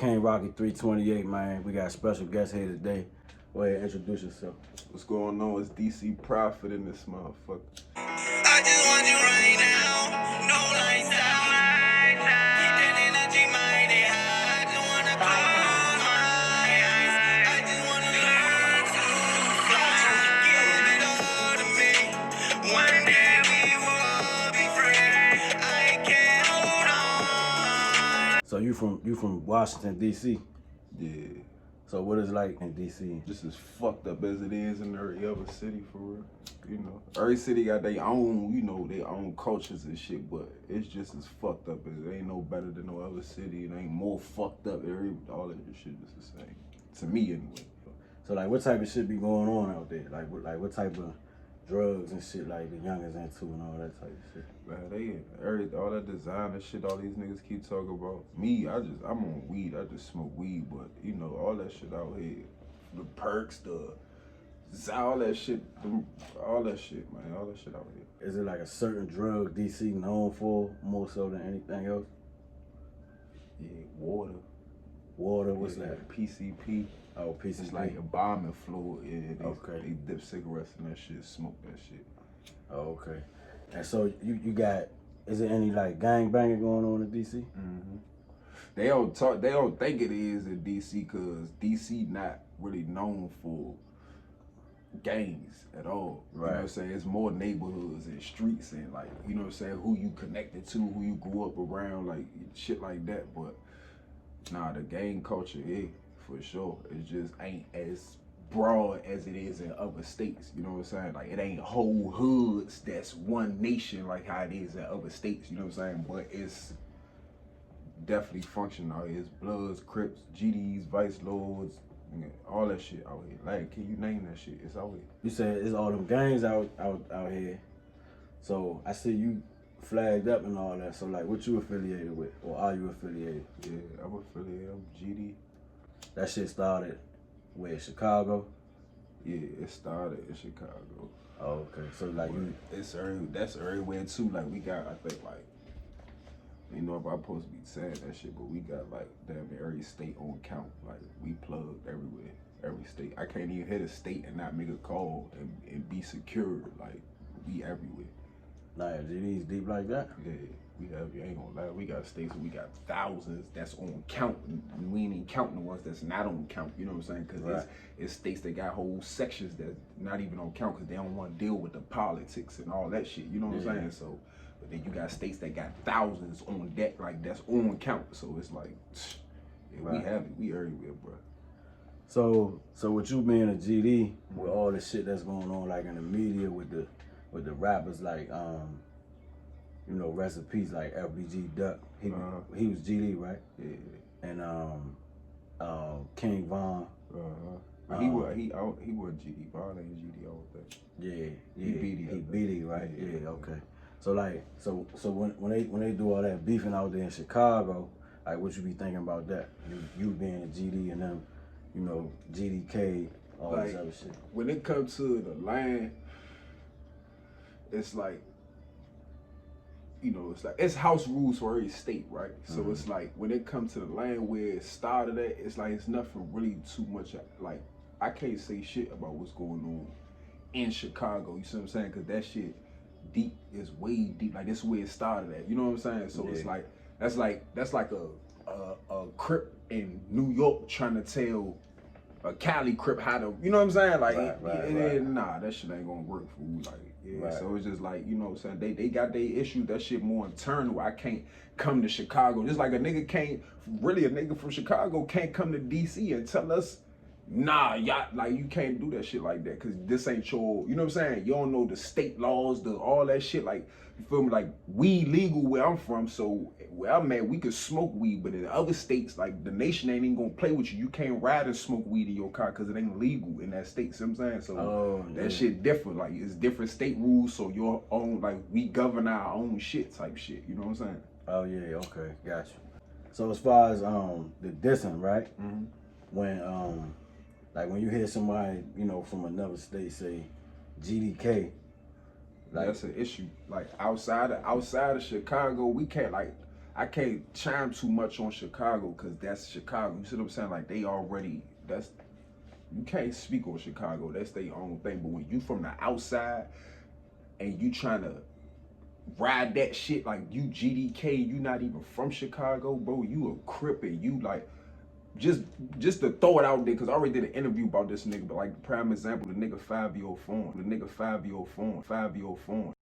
King Rocky 328, man. We got a special guest here today. Go ahead, introduce yourself. What's going on? It's DC Prophet in this motherfucker. I just want you right now, no lights out. Keep that energy mighty high. I just wanna close my eyes. I just wanna learn to fly. Give it all to me. One day we will all be free. I can't hold on. So you from Washington D.C. Yeah. So what is it like in D.C.? Just as fucked up as it is in every other city, for real. You know, every city got their own, their own cultures and shit, but it's just as fucked up as it ain't no better than no other city. It ain't more fucked up. All of this shit is the same. To me, anyway. So like, what type of shit be going on out there? Like what type of drugs and shit like the youngers into and all that type of shit? Man, all that designer shit, all these niggas keep talking about. Me, I'm on weed. I just smoke weed, but all that shit out here, the perks, all that shit, man, all that shit out here. Is it like a certain drug D.C. known for more so than anything else? Yeah, water. Water, what's that? PCP. Oh, PCP. It's like embalming fluid. Yeah, Okay. They dip cigarettes in that shit, smoke that shit. Oh, okay. And so you got, is there any like gang banging going on in DC? Mm-hmm. They don't think it is in DC because DC not really known for gangs at all. Right. You know what I'm saying? It's more neighborhoods and streets and like, you know what I'm saying, who you connected to, who you grew up around, like shit like that. But nah, the gang culture, yeah, for sure. It just ain't as broad as it is in other states. You know what I'm saying? Like it ain't whole hoods that's one nation like how it is in other states. You know what I'm saying? But it's definitely functional out here. It's Bloods, Crips, GDs, Vice Lords, all that shit out here. Like, can you name that shit? It's out here. You said it's all them gangs out here. So I see you flagged up and all that. So like, what you affiliated with, or are you affiliated? Yeah, I'm affiliated. I'm GD. That shit started where, Chicago? Yeah, it started in Chicago. Oh, okay. So like that's everywhere too. Like we got, I think like, if I'm supposed to be saying that shit, but we got like damn near every state on count. Like we plugged everywhere, every state. I can't even hit a state and not make a call and be secure. Like we everywhere. Like GD's deep like that? Yeah, you ain't gonna lie. We got states where we got thousands that's on count, and we ain't even counting the ones that's not on count. You know what I'm saying? Because right. it's states that got whole sections that's not even on count because they don't want to deal with the politics and all that shit. You know what I'm saying? So, but then you got states that got thousands on deck, like that's on count. So it's like, yeah, right. We have it. We everywhere, bro. So with you being a GD, with all the shit that's going on, like in the media with the rappers, like rest in peace, like FBG Duck. He was GD, right? Yeah. And King Von. He was GD. Von ain't GD all that. Yeah. He beat it, right? Yeah. Okay. So like, so when they do all that beefing out there in Chicago, like what you be thinking about that? You being a GD and them, GDK, all like, this other shit. When it comes to the land, it's like, it's house rules for every state, right? So it's like, when it comes to the land where it started at, it's like, it's nothing really too much, like, I can't say shit about what's going on in Chicago, you see what I'm saying? Because that shit deep is way deep, like, this is where it started at, you know what I'm saying? So it's like, that's like a Crip in New York trying to tell a Cali Crip how to, you know what I'm saying? Like, right. Nah, that shit ain't gonna work for you, like, yeah, right. So it's just like, you know what I'm saying? They got their issues, that shit more internal. I can't come to Chicago. Just like a nigga from Chicago can't come to DC and tell us, nah, y'all, like, you can't do that shit like that, cause this ain't your, you know what I'm saying? You don't know the state laws, all that shit, like, you feel me? Like, weed legal where I'm from, so where I'm at, we could smoke weed, but in other states, like, the nation ain't even gonna play with you. You can't ride and smoke weed in your car, cause it ain't legal in that state, see what I'm saying? So that shit different, like, it's different state rules, so your own, like, we govern our own shit type shit, you know what I'm saying? Oh yeah, okay, got you. So as far as the dissing, right? Mm-hmm. When you hear somebody, from another state say GDK, like, that's an issue. Like outside of Chicago, we can't, like I can't chime too much on Chicago because that's Chicago. You see what I'm saying? Like they already you can't speak on Chicago. That's their own thing. But when you from the outside and you trying to ride that shit like you GDK, you not even from Chicago, bro. You a Crip and you like just to throw it out there, because I already did an interview about this nigga, but like the prime example, the nigga Fivio phone.